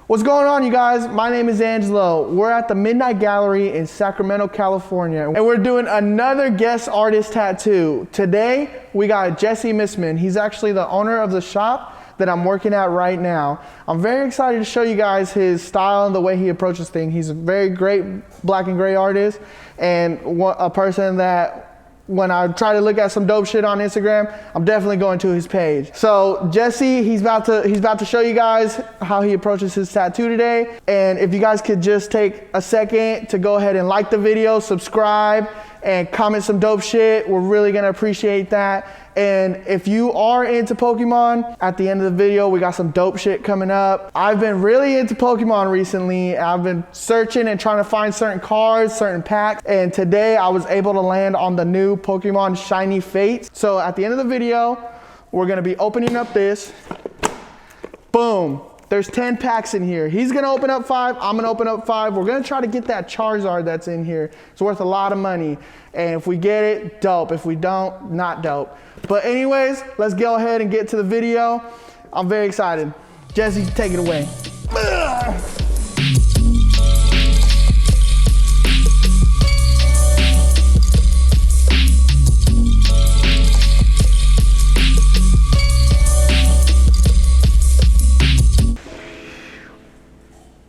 What's going on, you guys? My name is Angelo. We're at the Midnight Gallery in Sacramento, California, and we're doing another guest artist tattoo. Today, we got Jesse MISSMAN. He's actually the owner of the shop that I'm working at right now. I'm very excited to show you guys his style and the way he approaches things. He's a very great black and gray artist, and a person that when I try to look at some dope shit on Instagram, I'm definitely going to his page. So Jesse, he's about to show you guys how he approaches his tattoo today. And if you guys could just take a second to go ahead and like the video, subscribe, and comment some dope shit, we're really gonna appreciate that. And if you are into Pokemon, at the end of the video, we got some dope shit coming up. I've been really into Pokemon recently. I've been searching and trying to find certain cards, certain packs. And today I was able to land on the new Pokemon Shiny Fates. So at the end of the video, we're gonna be opening up this. Boom. There's 10 packs in here. He's gonna open up 5, I'm gonna open up 5. We're gonna try to get that Charizard that's in here. It's worth a lot of money. And if we get it, dope. If we don't, not dope. But anyways, let's go ahead and get to the video. I'm very excited. Jesse, take it away.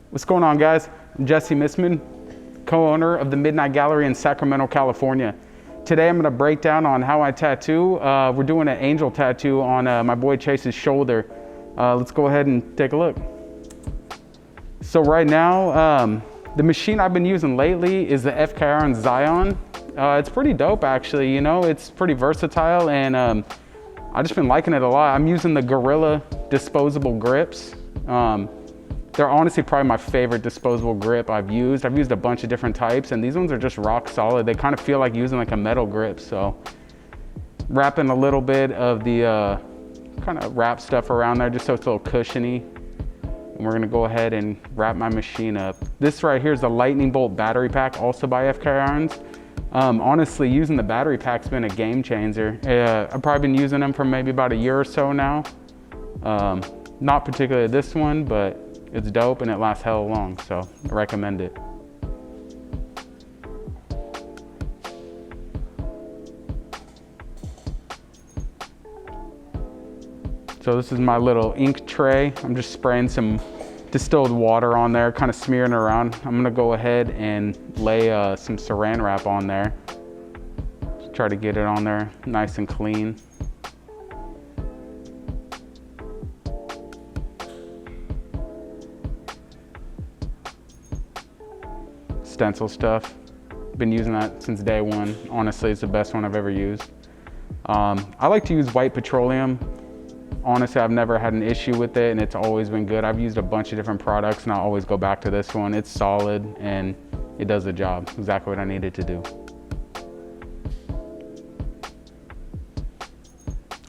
What's going on, guys? I'm Jesse MISSMAN, co-owner of the Midnight Gallery in Sacramento, California. Today I'm gonna break down on how I tattoo. We're doing an angel tattoo on my boy Chase's shoulder. Let's go ahead and take a look. So right now, the machine I've been using lately is the FKR Zion. It's pretty dope, actually. You know, it's pretty versatile, and I've just been liking it a lot. I'm using the Gorilla disposable grips. They're honestly probably my favorite disposable grip I've used. I've used a bunch of different types, and these ones are just rock solid. They kind of feel like using like a metal grip. So wrapping a little bit of the kind of wrap stuff around there just so it's a little cushiony. And we're gonna go ahead and wrap my machine up. This right here is the lightning bolt battery pack, also by FKR. Honestly, using the battery pack's been a game changer. I've probably been using them for maybe about a year or so now. Not particularly this one, but it's dope and it lasts hella long, so I recommend it. So this is my little ink tray. I'm just spraying some distilled water on there, kind of smearing it around. I'm gonna go ahead and lay some saran wrap on there. Just try to get it on there nice and clean. Stencil stuff. Been using that since day one. Honestly, it's the best one I've ever used. I like to use white petroleum. Honestly, I've never had an issue with it, and it's always been good. I've used a bunch of different products, and I always go back to this one. It's solid, and it does the job. Exactly what I needed to do.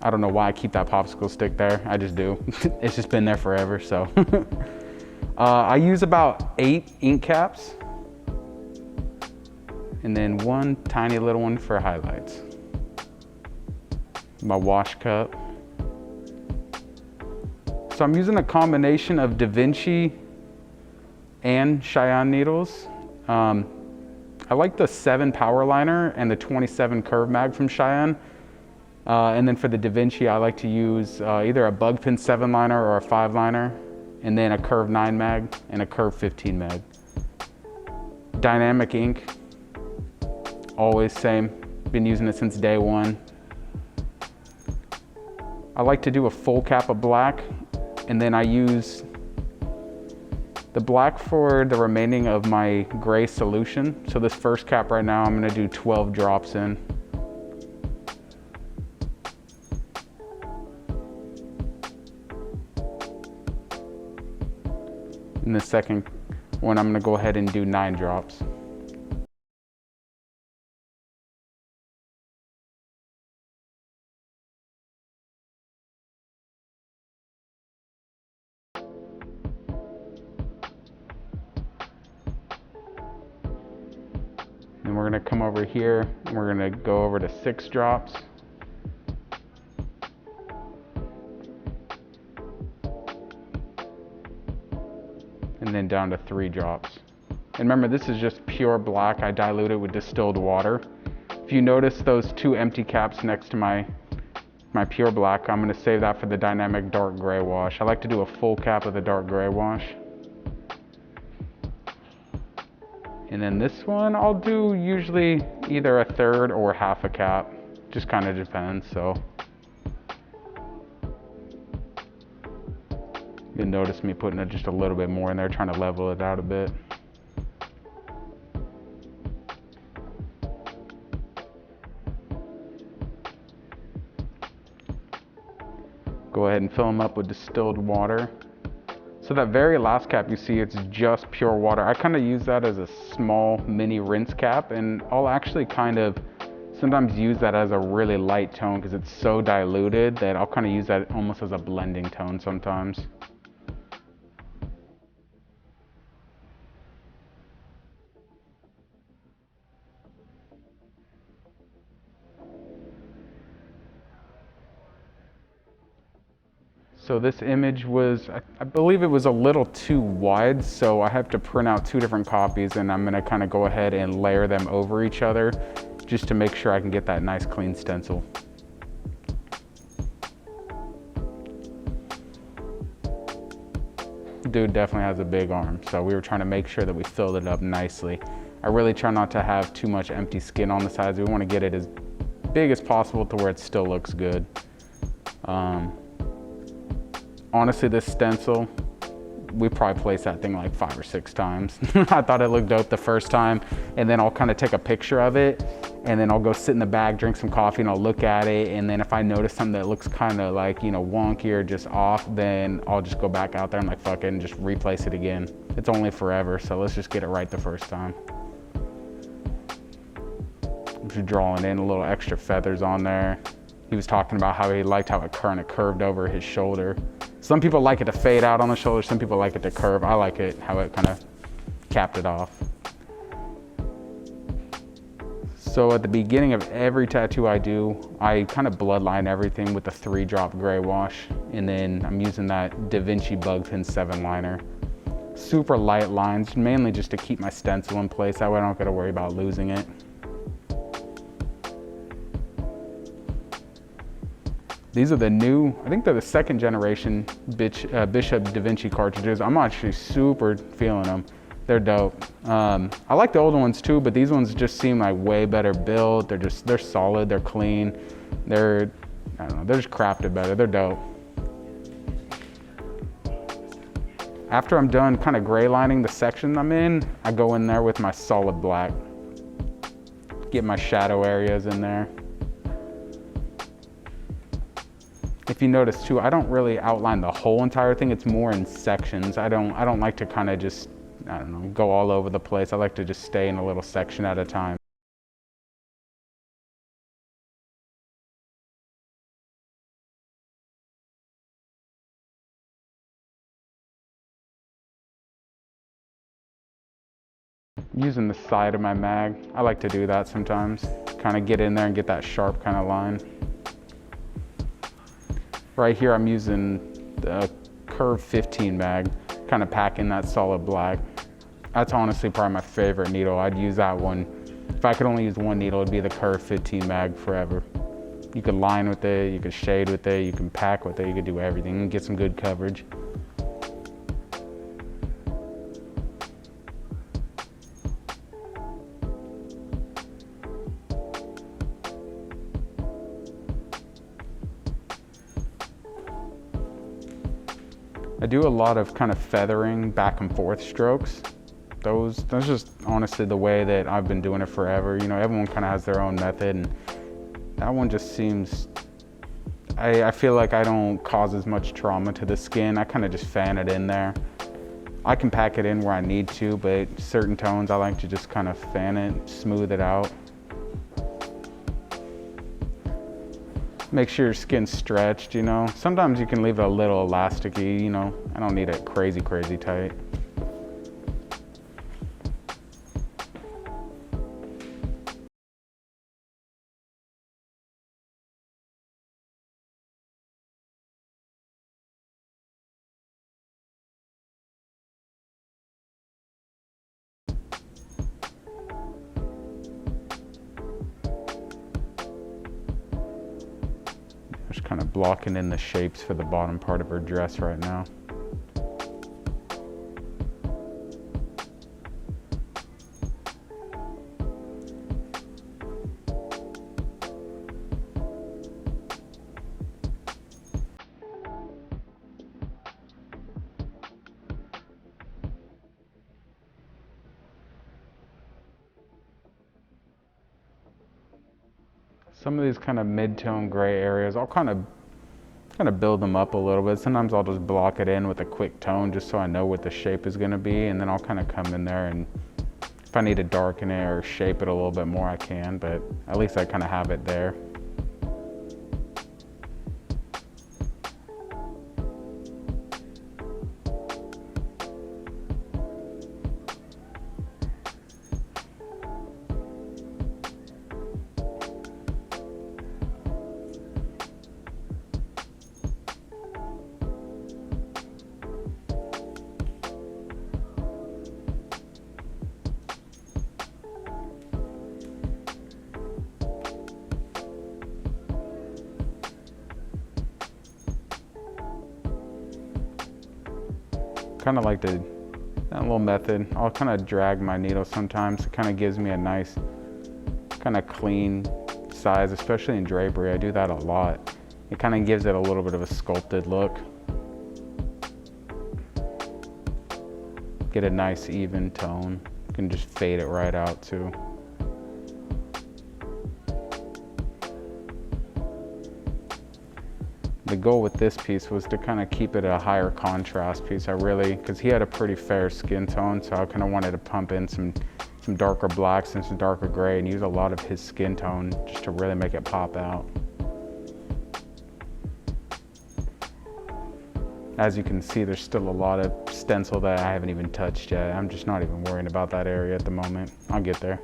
I don't know why I keep that popsicle stick there. I just do. It's just been there forever, so. I use about 8 ink caps, and then 1 tiny little one for highlights. My wash cup. So I'm using a combination of Da Vinci and Cheyenne needles. I like the 7 power liner and the 27 curve mag from Cheyenne. And then for the Da Vinci, I like to use either a bug pin 7 liner or a 5 liner, and then a curve 9 mag and a curve 15 mag. Dynamic ink. Always same, been using it since day one. I like to do a full cap of black, and then I use the black for the remaining of my gray solution. So this first cap right now, I'm gonna do 12 drops in. In the second one, I'm gonna go ahead and do 9 drops. Then we're gonna come over here and we're gonna go over to 6 drops. and then down to 3 drops. And remember, this is just pure black. I dilute it with distilled water. If you notice those 2 empty caps next to my pure black, I'm gonna save that for the dynamic dark gray wash. I like to do a full cap of the dark gray wash. And then this one, I'll do usually either a third or half a cap. Just kind of depends, so. You'll notice me putting just a little bit more in there, trying to level it out a bit. Go ahead and fill them up with distilled water. So that very last cap you see, it's just pure water. I kind of use that as a small mini rinse cap, and I'll actually kind of sometimes use that as a really light tone because it's so diluted that I'll kind of use that almost as a blending tone sometimes. So this image was, I believe it was a little too wide, so I have to print out 2 different copies, and I'm gonna kind of go ahead and layer them over each other just to make sure I can get that nice clean stencil. Dude definitely has a big arm, so we were trying to make sure that we filled it up nicely. I really try not to have too much empty skin on the sides. We want to get it as big as possible to where it still looks good. Honestly, this stencil, we probably placed that thing like 5 or 6 times. I thought it looked dope the first time, and then I'll kind of take a picture of it, and then I'll go sit in the back, drink some coffee, and I'll look at it, and then if I notice something that looks kind of like, you know, wonky or just off, then I'll just go back out there and like fuck it and just replace it again. It's only forever, so let's just get it right the first time. I'm just drawing in a little extra feathers on there. He was talking about how he liked how it kind of curved over his shoulder. Some people like it to fade out on the shoulder, some people like it to curve. I like it how it kind of capped it off. So at the beginning of every tattoo I do, I kind of bloodline everything with the 3-drop gray wash, and then I'm using that Da Vinci Bug Pen 7 liner. Super light lines, mainly just to keep my stencil in place, that way I don't gotta worry about losing it. These are the new, I think they're the 2nd generation Bishop Da Vinci cartridges. I'm actually super feeling them. They're dope. I like the older ones too, but these ones just seem like way better built. They're solid, they're clean. I don't know, they're just crafted better, they're dope. After I'm done kind of gray lining the section I'm in, I go in there with my solid black. Get my shadow areas in there. If you notice too, I don't really outline the whole entire thing. It's more in sections. I don't like to kind of just, I don't know, go all over the place. I like to just stay in a little section at a time. Using the side of my mag, I like to do that sometimes. Kind of get in there and get that sharp kind of line. Right here, I'm using the Curve 15 mag, kind of packing that solid black. That's honestly probably my favorite needle. I'd use that one. If I could only use one needle, it'd be the Curve 15 mag forever. You could line with it, you could shade with it, you can pack with it, you could do everything and get some good coverage. I do a lot of kind of feathering back and forth strokes. That's just honestly the way that I've been doing it forever. You know, everyone kind of has their own method, and that one just seems, I feel like I don't cause as much trauma to the skin. I kind of just fan it in there. I can pack it in where I need to, but certain tones I like to just kind of fan it, smooth it out. Make sure your skin's stretched, you know. Sometimes you can leave it a little elasticy, you know. I don't need it crazy tight. of blocking in the shapes for the bottom part of her dress right now. Some of these kind of mid-tone gray areas, I'll kind of build them up a little bit. Sometimes I'll just block it in with a quick tone just so I know what the shape is going to be, and then I'll kind of come in there, and if I need to darken it or shape it a little bit more, I can, but at least I kind of have it there. Kind of like that little method. I'll kind of drag my needle sometimes. It kind of gives me a nice kind of clean size, especially in drapery. I do that a lot. It kind of gives it a little bit of a sculpted look. Get a nice even tone. You can just fade it right out too. The goal with this piece was to kind of keep it a higher contrast piece. Because he had a pretty fair skin tone, so I kind of wanted to pump in some darker blacks and some darker gray and use a lot of his skin tone just to really make it pop out. As you can see, there's still a lot of stencil that I haven't even touched yet. I'm just not even worrying about that area at the moment. I'll get there.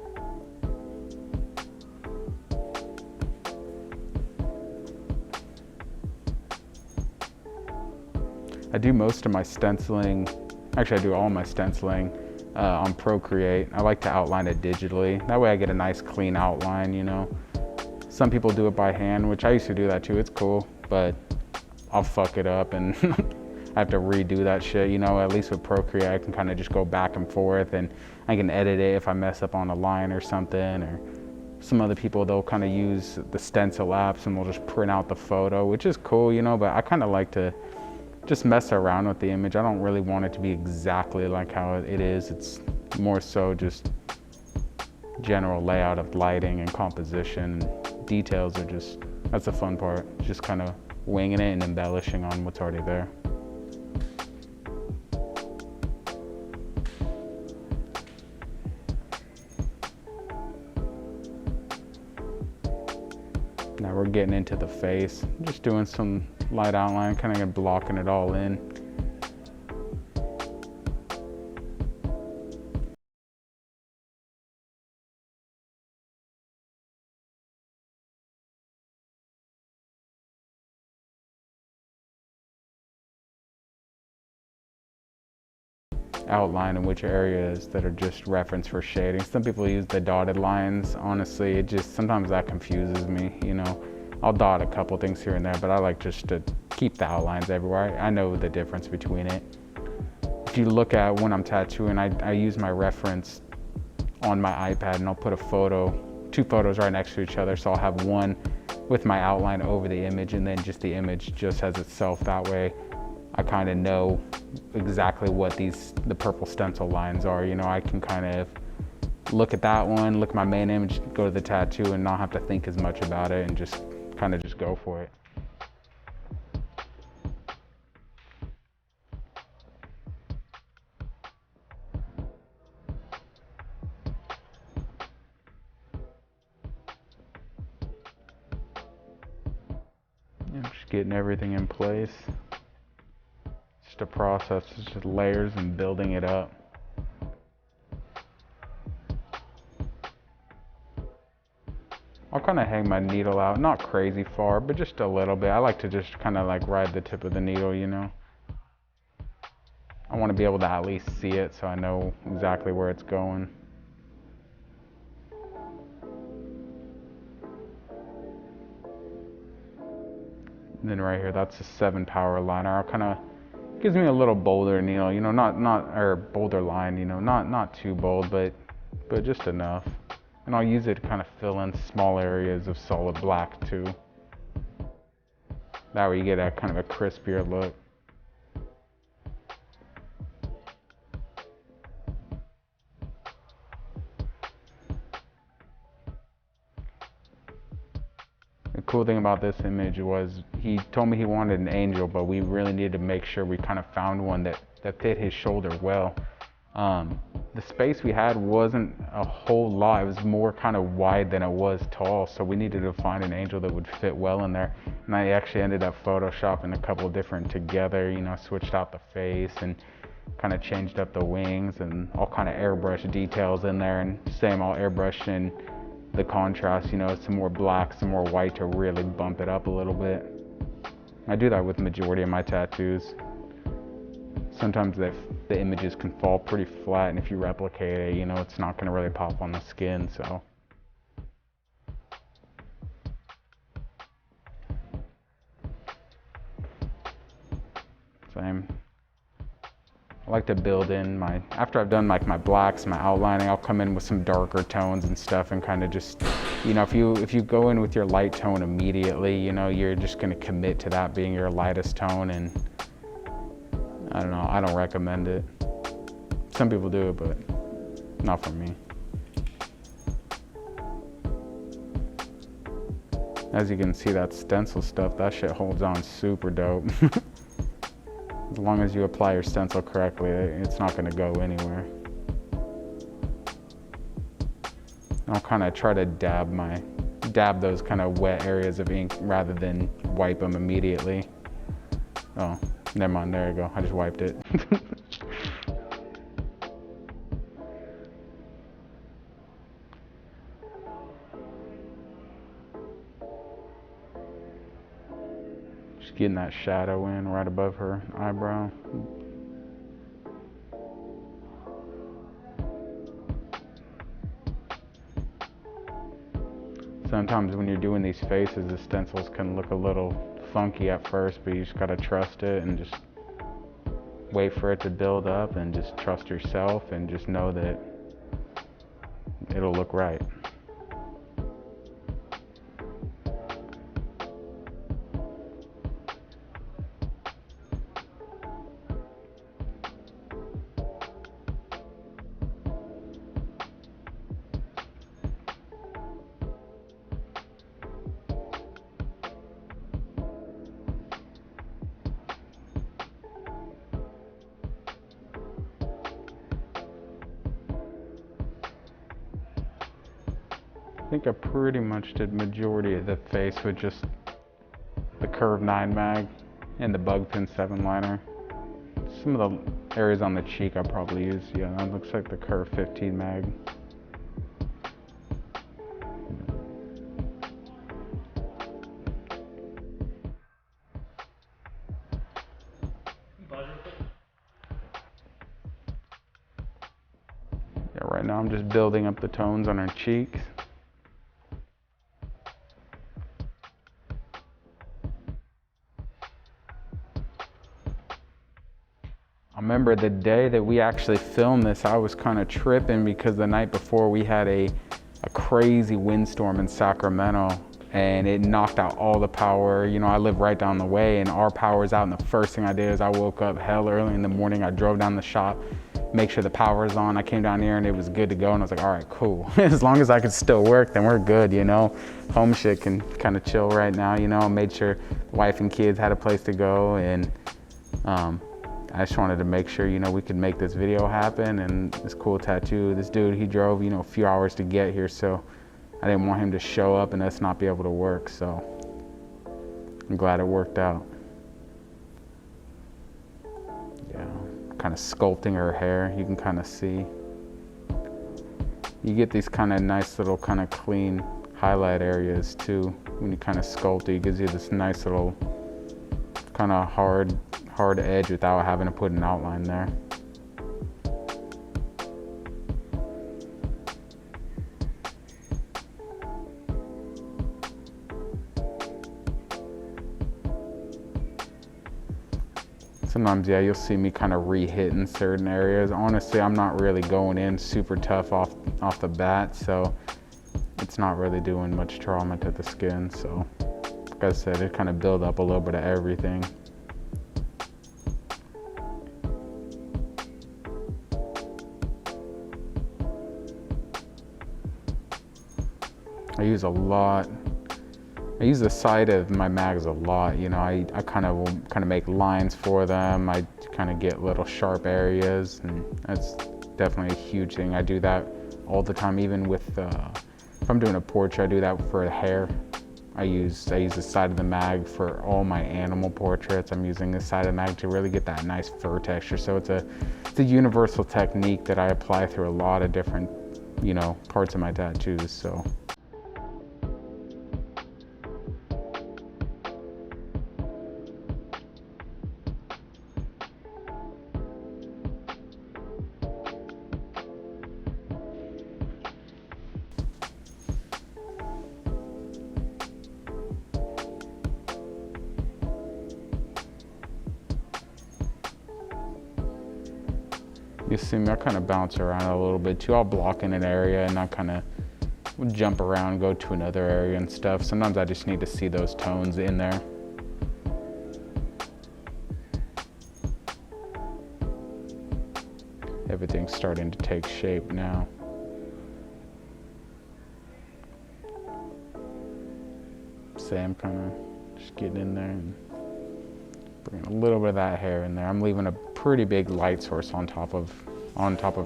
I do most of my stenciling, actually I do all my stenciling on Procreate. I like to outline it digitally. That way I get a nice clean outline, you know. Some people do it by hand, which I used to do that too, it's cool, but I'll fuck it up and I have to redo that shit, you know. At least with Procreate I can kind of just go back and forth and I can edit it if I mess up on a line or something. Or some other people, they'll kind of use the Stencil apps and they'll just print out the photo, which is cool, you know, but I kind of like to just mess around with the image. I don't really want it to be exactly like how it is. It's more so just general layout of lighting and composition. Details are just, that's the fun part. Just kind of winging it and embellishing on what's already there. Now we're getting into the face. Just doing some light outline, kind of blocking it all in. Outline in which areas that are just reference for shading. Some people use the dotted lines. Honestly, it just, sometimes that confuses me, you know. I'll dot a couple things here and there, but I like just to keep the outlines everywhere. I know the difference between it. If you look at when I'm tattooing, I use my reference on my iPad and I'll put a photo, two photos right next to each other. So I'll have one with my outline over the image and then just the image just as itself. That way I kind of know exactly what the purple stencil lines are. You know, I can kind of look at that one, look at my main image, go to the tattoo and not have to think as much about it and just kind of just go for it. I'm just getting everything in place. Just a process, it's just layers and building it up. I'll kind of hang my needle out, not crazy far, but just a little bit. I like to just kind of like ride the tip of the needle, you know. I want to be able to at least see it so I know exactly where it's going. And then right here, that's a 7 power liner. I'll kind of gives me a little bolder needle, you know, not or bolder line, you know, not too bold, but just enough. And I'll use it to kind of fill in small areas of solid black too. That way you get a kind of a crispier look. The cool thing about this image was he told me he wanted an angel, but we really needed to make sure we kind of found one that fit his shoulder well. The space we had wasn't a whole lot. It was more kind of wide than it was tall, so we needed to find an angel that would fit well in there. And I actually ended up photoshopping a couple different together, you know, switched out the face and kind of changed up the wings and all kind of airbrush details in there. And same, I'll airbrush in the contrast, you know, some more black, some more white to really bump it up a little bit. I do that with the majority of my tattoos. Sometimes the images can fall pretty flat, and if you replicate it, you know, it's not going to really pop on the skin, so. Same. I like to build in after I've done like my blacks, my outlining, I'll come in with some darker tones and stuff and kind of just, you know, if you go in with your light tone immediately, you know, you're just going to commit to that being your lightest tone, and I don't know, I don't recommend it. Some people do it, but not for me. As you can see, that stencil stuff, that shit holds on super dope. As long as you apply your stencil correctly, it's not going to go anywhere. I'll kind of try to dab those kind of wet areas of ink rather than wipe them immediately. Oh, never mind, there you go, I just wiped it. Just getting that shadow in right above her eyebrow. Sometimes when you're doing these faces, the stencils can look a little funky at first, but you just gotta trust it and just wait for it to build up and just trust yourself and just know that it'll look right. I think I pretty much did majority of the face with just the Curve 9 mag and the Bug Pin 7 liner. Some of the areas on the cheek I probably used, yeah, that looks like the Curve 15 mag. Yeah, right now I'm just building up the tones on her cheeks. I remember the day that we actually filmed this, I was kind of tripping because the night before we had a crazy windstorm in Sacramento and it knocked out all the power. You know, I live right down the way and our power's out, and the first thing I did is I woke up hell early in the morning. I drove down the shop, make sure the power is on. I came down here and it was good to go, and I was like, all right, cool. As long as I could still work, then we're good, you know. Home shit can kind of chill right now, you know. I made sure the wife and kids had a place to go, and I just wanted to make sure, you know, we could make this video happen. And this cool tattoo, this dude, he drove, you know, a few hours to get here, so I didn't want him to show up and us not be able to work, so I'm glad it worked out. Yeah, kind of sculpting her hair, you can kind of see. You get these kind of nice little kind of clean highlight areas too. When you kind of sculpt it, it gives you this nice little kind of hard edge without having to put an outline there. Sometimes, yeah, you'll see me kind of re-hitting certain areas. Honestly, I'm not really going in super tough off the bat, so it's not really doing much trauma to the skin. So, like I said, it kind of build up a little bit of everything. I use the side of my mags a lot. You know, I kind of make lines for them. I kind of get little sharp areas, and that's definitely a huge thing. I do that all the time, even with if I'm doing a portrait, I do that for hair. I use the side of the mag for all my animal portraits. I'm using this side of the mag to really get that nice fur texture. So it's a universal technique that I apply through a lot of different, you know, parts of my tattoos. So. You see me, I kind of bounce around a little bit too. I'll block in an area and I kind of jump around, go to another area and stuff. Sometimes I just need to see those tones in there. Everything's starting to take shape now. So I'm kind of just getting in there and bringing a little bit of that hair in there. I'm leaving a pretty big light source on top of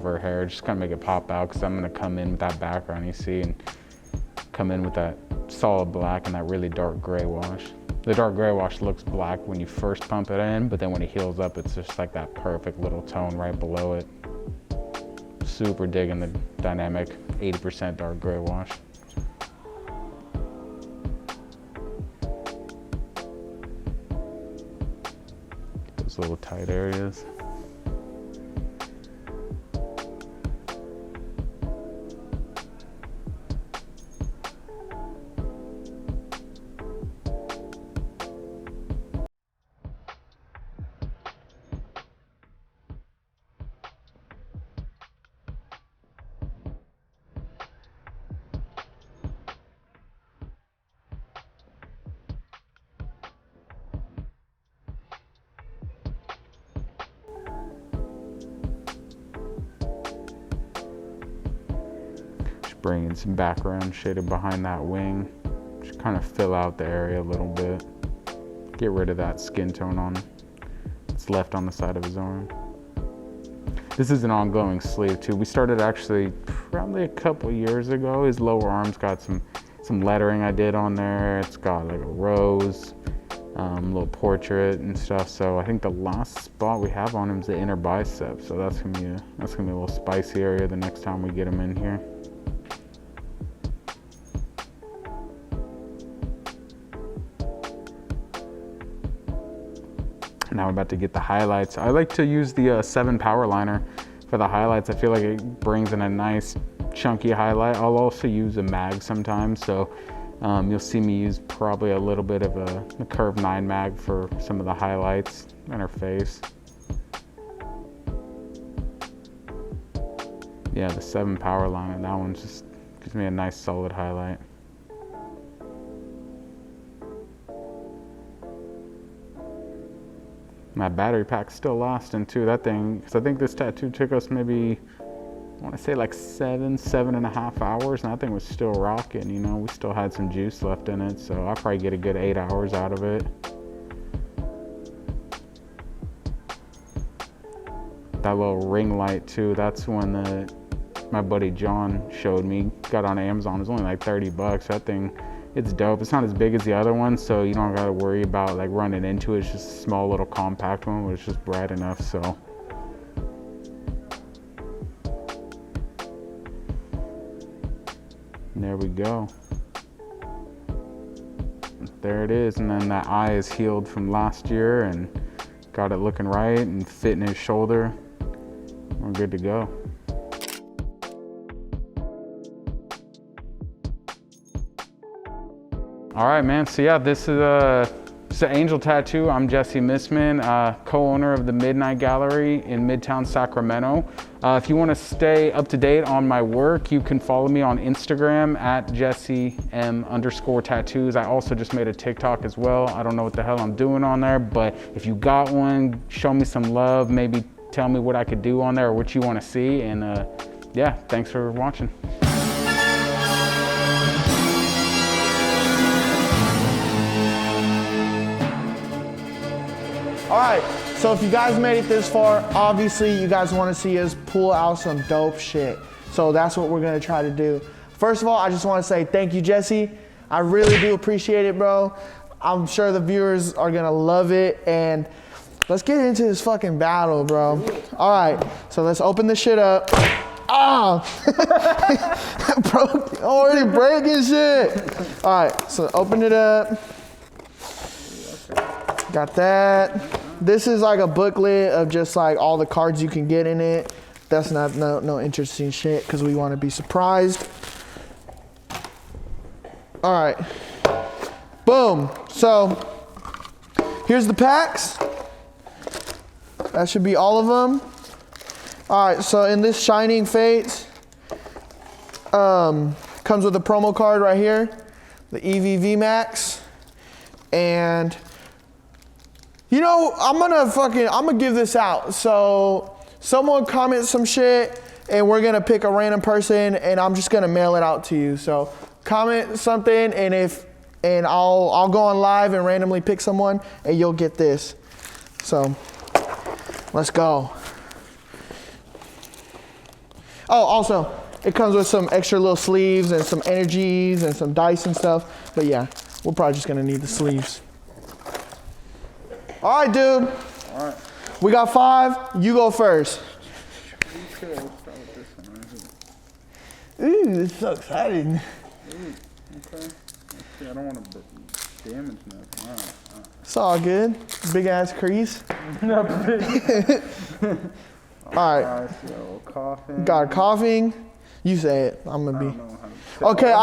her hair, just kind of make it pop out, because I'm going to come in with that background you see and come in with that solid black and that really dark gray wash. The dark gray wash looks black when you first pump it in, but then when it heals up, it's just like that perfect little tone right below it. Super digging the dynamic 80% dark gray wash. Those little tight areas. Bringing some background shaded behind that wing. Just kind of fill out the area a little bit. Get rid of that skin tone that's left on the side of his arm. This is an ongoing sleeve too. We started actually probably a couple years ago. His lower arm's got some lettering I did on there. It's got like a rose, little portrait and stuff. So I think the last spot we have on him is the inner bicep. So that's gonna be a little spicy area the next time we get him in here. Now we're about to get the highlights. I like to use the 7 power liner for the highlights. I feel like it brings in a nice chunky highlight. I'll also use a mag sometimes, so you'll see me use probably a little bit of a curve 9 mag for some of the highlights in her face. Yeah, the 7 power liner, that one just gives me a nice solid highlight. My battery pack's still lasting too, that thing, because I think this tattoo took us maybe, I want to say like 7.5 hours, and that thing was still rocking, you know. We still had some juice left in it, so I'll probably get a good 8 hours out of it. That little ring light too, that's one that my buddy John showed me, got on Amazon. It was only like 30 bucks. That thing, it's dope. It's not as big as the other one, so you don't gotta worry about like running into it. It's just a small little compact one, but it's just bright enough, so. And there we go. There it is, and then that eye is healed from last year and got it looking right and fitting his shoulder. We're good to go. All right, man, so yeah, this is It's an angel tattoo. I'm Jesse MISSMAN, co-owner of the Midnight Gallery in Midtown Sacramento. If you want to stay up to date on my work, you can follow me on Instagram at JesseM_tattoos. I also just made a TikTok as well. I don't know what the hell I'm doing on there, but if you got one, show me some love. Maybe tell me what I could do on there or what you want to see. And yeah, thanks for watching. All right, so if you guys made it this far, obviously you guys want to see us pull out some dope shit. So that's what we're gonna try to do. First of all, I just want to say thank you, Jesse. I really do appreciate it, bro. I'm sure the viewers are gonna love it, and let's get into this fucking battle, bro. All right, so let's open this shit up. Ah! Bro, already breaking shit. All right, so open it up. Got that. This is like a booklet of just like all the cards you can get in it. That's not no interesting shit because we want to be surprised. All right. Boom. So here's the packs. That should be all of them. All right. So in this Shining Fates, comes with a promo card right here, the EVV Max, and you know, I'm gonna give this out. So someone comment some shit and we're gonna pick a random person and I'm just gonna mail it out to you. So comment something and I'll go on live and randomly pick someone and you'll get this. So let's go. Oh, also it comes with some extra little sleeves and some energies and some dice and stuff. But yeah, we're probably just gonna need the sleeves. All right, dude. All right. We got 5. You go first. Okay, let's start with this one right here. Ooh, it's so exciting. Ooh, okay. Let's see, I don't want to damage nothing. All right. It's all good. Big ass crease. Not big. All right. So coughing. Got coughing. You say it. I'm gonna be. I don't know how to Okay.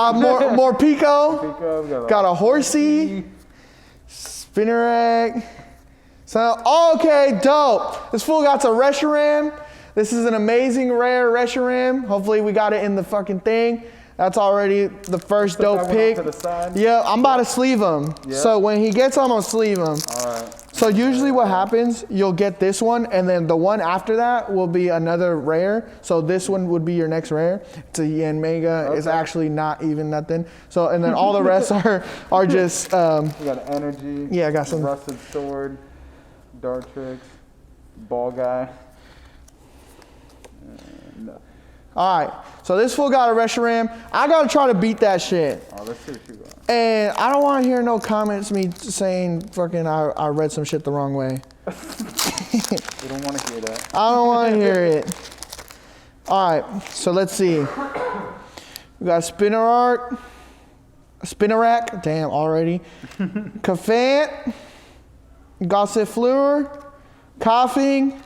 More pico. Pico, Got a horsey. Spinnerack. So, okay, dope. This fool got a Reshiram. This is an amazing rare Reshiram. Hopefully we got it in the fucking thing. That's already the first dope pick. Yeah, I'm about to sleeve him. Yeah. So when he gets them, I'm gonna sleeve him. All right. So usually what happens, you'll get this one and then the one after that will be another rare. So this one would be your next rare. It's a Yen Mega. Okay. It's actually not even nothing. So, and then all the rest are just. We got energy. Yeah, I got some. Rusted Sword, Dart Tricks, Ball Guy. No. All right, so this fool got a Reshiram. I gotta try to beat that shit. Oh, let's see what you got. And I don't want to hear no comments me saying fucking I read some shit the wrong way. We don't want to hear that. I don't want to hear it. All right, so let's see. We got Spinnerack, damn already. Cafant, Gossifleur, Coughing,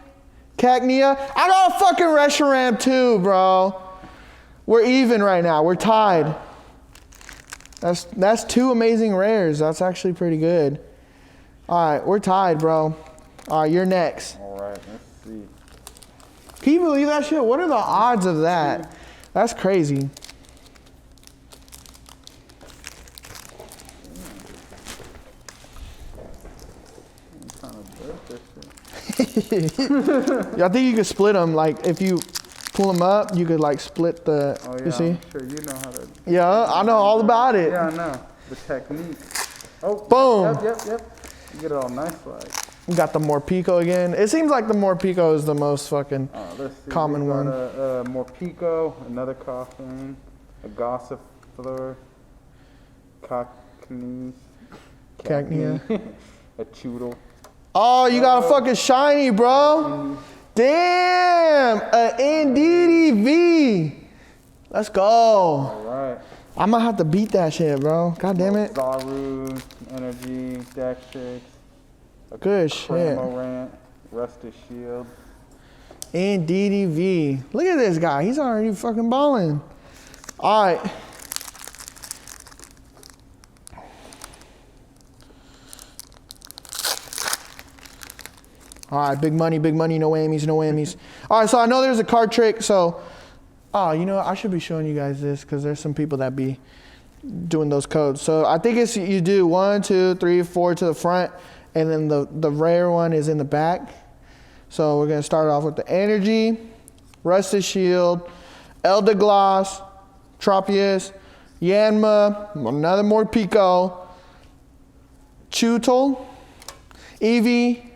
Cacnea. I got a fucking Reshiram too, bro. We're even right now. We're tied. That's 2 amazing rares. That's actually pretty good. All right, we're tied, bro. All right, you're next. All right, let's see. Can you believe that shit? What are the odds of that? That's crazy. I think you could split them. Like if you pull them up, you could like split the. Oh yeah, you see? I'm sure you know how to. Yeah, I know all about it. Yeah, I know the technique. Oh, boom. Yep. You get it all nice like. We got the Morpico again. It seems like the Morpico is the most fucking common one. A Morpico, another Coughing, a Gossifleur, Cacnea, a Choodle. Oh, you got a fucking shiny, bro. Damn, a NDDV. Let's go. All right. I'm gonna have to beat that shit, bro. God damn it. Zaru, Energy, Dextrix. Good shit. Rant, Rusted Shield. NDDV. Look at this guy. He's already fucking balling. All right. All right, big money, no whammies, no whammies. All right, so I know there's a card trick. So, you know what? I should be showing you guys this because there's some people that be doing those codes. So I think it's you do 1, 2, 3, 4 to the front, and then the rare one is in the back. So we're gonna start off with the energy, rusted shield, Elder Gloss, Tropius, Yanma, another more Pico, Chutel, Eevee,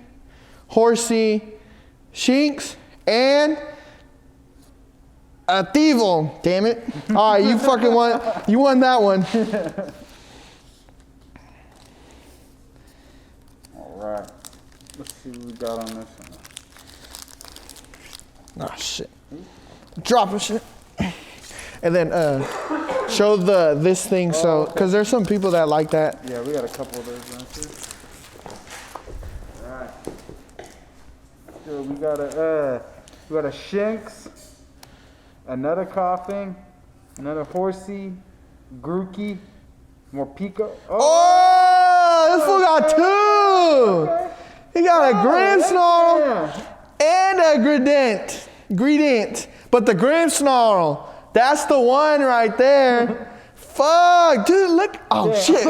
Horsey, Shinx, and a Thievul. Damn it. All right, you fucking won that one. All right. Let's see what we got on this one. Oh, shit. Dropping shit. And then show this thing, so, because there's some people that like that. Yeah, we got a couple of those right here. All right. So we got a Shinx, another Coughing, another Horsey, Grookey, more Pico. Oh, this fool got 2. Okay. He got a Grimmsnarl and a Greedent. But the Grimmsnarl, that's the one right there. Fuck, dude, look. Oh, yeah. Shit.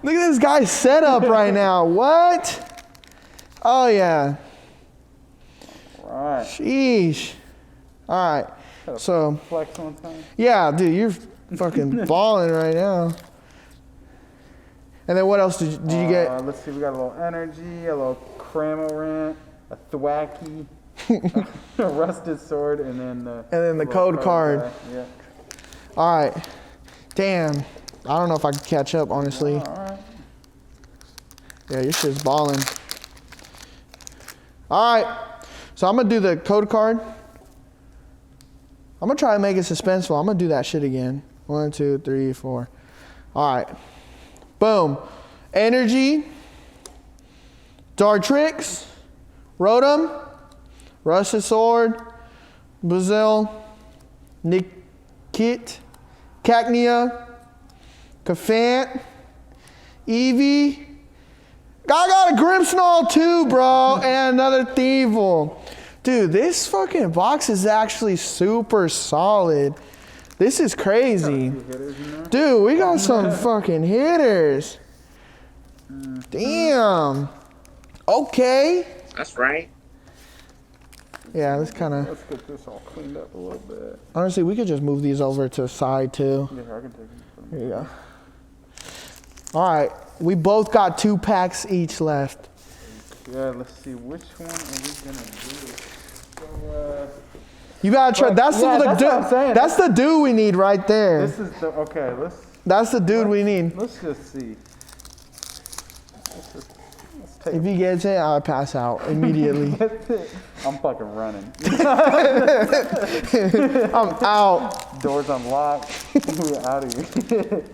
Look at this guy's setup right now. What? Oh, yeah. All right. Sheesh. All right. So, flex one time. Yeah, dude, you're fucking balling right now. And then what else did you get? Let's see, we got a little energy, a little Cramorant, a Thwackey, a rusted sword, and then the code card. Yeah. All right. Damn. I don't know if I can catch up, honestly. All right. Yeah, your shit's balling. All right. So I'm gonna do the code card. I'm gonna try to make it suspenseful. I'm gonna do that shit again. 1, 2, 3, 4. All right. Boom. Energy. Dartrix. Rotom. Rusted Sword. Buizel. Nickit. Cacnea. Cafant. Eevee. I got a Grimmsnarl too, bro. And another Thievul. Dude, this fucking box is actually super solid. This is crazy. Dude, we got some fucking hitters. Damn. Okay. That's right. Yeah, this kind of... Let's get this all cleaned up a little bit. Honestly, we could just move these over to the side too. Yeah, I can take them. Here you go. All right. We both got 2 packs each left. Yeah, let's see. Which one are we going to do? So, you gotta try. That's that's the dude we need right there. This is the okay. That's the dude we need. Let's just see. Let's take. If he gets it, I'll pass out immediately. I'm fucking running. I'm out. Doors unlocked. We're out of here.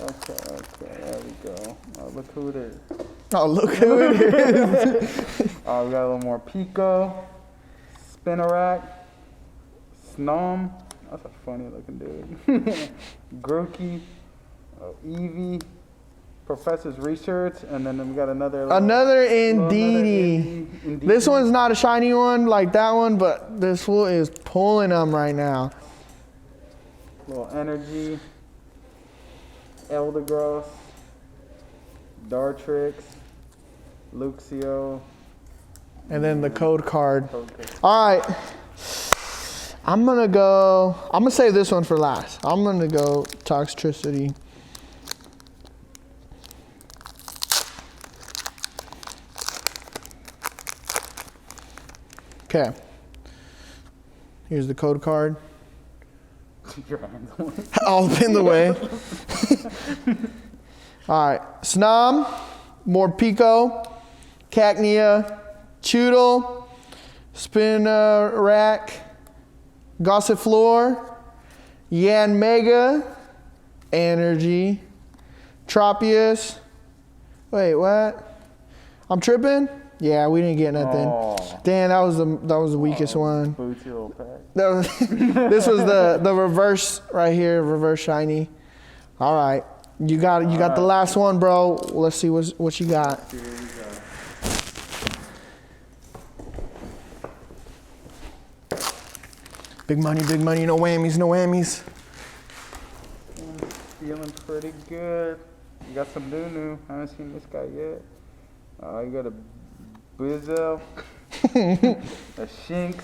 Okay. There we go. Oh, look who it is. Oh, look who it is. We got a little more Pico. Spinarak, Snom, that's a funny looking dude. Grookey, Eevee, Professor's Research, and then we got another Indeedee. This one's not a shiny one like that one, but this fool is pulling them right now. Little energy, Eldegoss, Dartrix, Luxio. And then the code card. All right. I'm going to save this one for last. I'm going to go Toxtricity. Okay. Here's the code card. Keep your hands on it. I'll pin the way. All right. Snom, Morpeko, Cacnea, Chutel, Spinarak, Gossifleur, Yanmega, Energy, Tropius. Wait, what? I'm tripping? Yeah, we didn't get nothing. Oh. Damn, that was the weakest one. Booty little pack. This was the reverse right here, reverse shiny. All right, you got the last one, bro. Let's see what you got. Here we go. Big money, no whammies, no whammies. Feeling pretty good. You got some new. I haven't seen this guy yet. You got a Bizzo, a Shinx,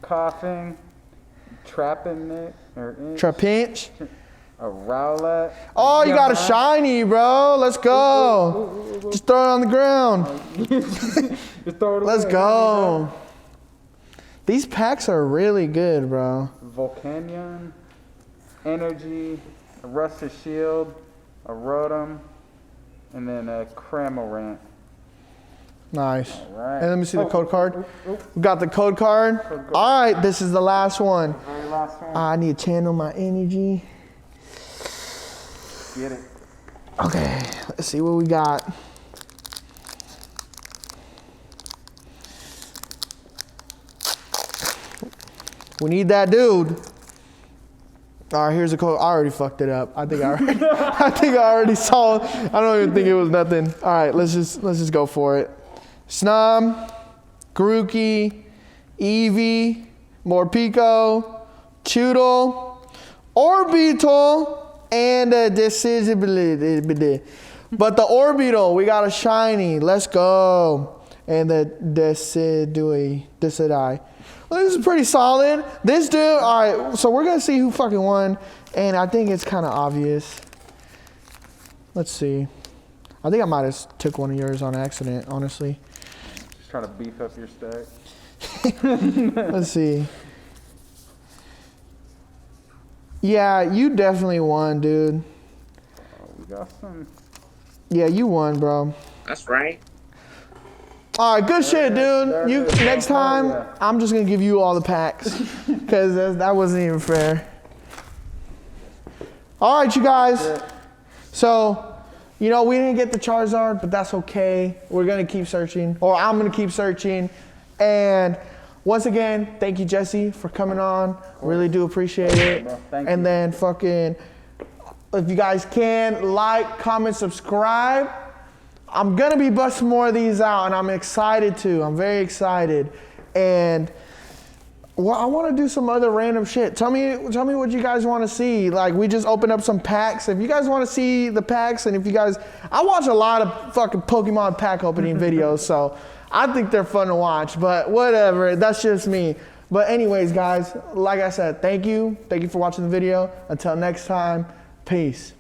Coughing, Trapping or Inch, Trapinch. a Rowlet. Oh, you got a shiny, bro. Let's go. Just throw it on the ground. Just throw it away. Let's go. These packs are really good, bro. Volcanion, Energy, a Rusted Shield, a Rotom, and then a Cramorant. Nice. All right. And let me see the code card. We got the code card. All right, this is the last one. Very last one. I need to channel my energy. Get it. Okay, let's see what we got. We need that dude. All right, here's the code. I already fucked it up. I think I already saw it. I don't even think it was nothing. All right, let's just go for it. Snum, Grookey, Eevee, Morpeko, Choodle, Orbital, and a Decidueye. But the Orbital, we got a shiny. Let's go. And the Decidueye. Well, this is pretty solid. This dude, all right, so we're going to see who fucking won. And I think it's kind of obvious. Let's see. I think I might have took one of yours on accident, honestly. Just trying to beef up your stack. Let's see. Yeah, you definitely won, dude. Oh, we got some. Yeah, you won, bro. That's right. All right, good shit, dude. You next time, I'm just gonna give you all the packs because that wasn't even fair. All right, you guys. So, you know, we didn't get the Charizard, but that's okay. We're gonna keep searching, or I'm gonna keep searching. And once again, thank you, Jesse, for coming on. Really do appreciate it. Thank you. And then fucking, if you guys can, like, comment, subscribe. I'm gonna be busting more of these out, and I'm excited to. I'm very excited, and well, I want to do some other random shit. Tell me what you guys want to see. Like, we just opened up some packs. If you guys want to see the packs, and if you guys, I watch a lot of fucking Pokemon pack opening videos, so I think they're fun to watch. But whatever, that's just me. But anyways, guys, like I said, thank you for watching the video. Until next time, peace.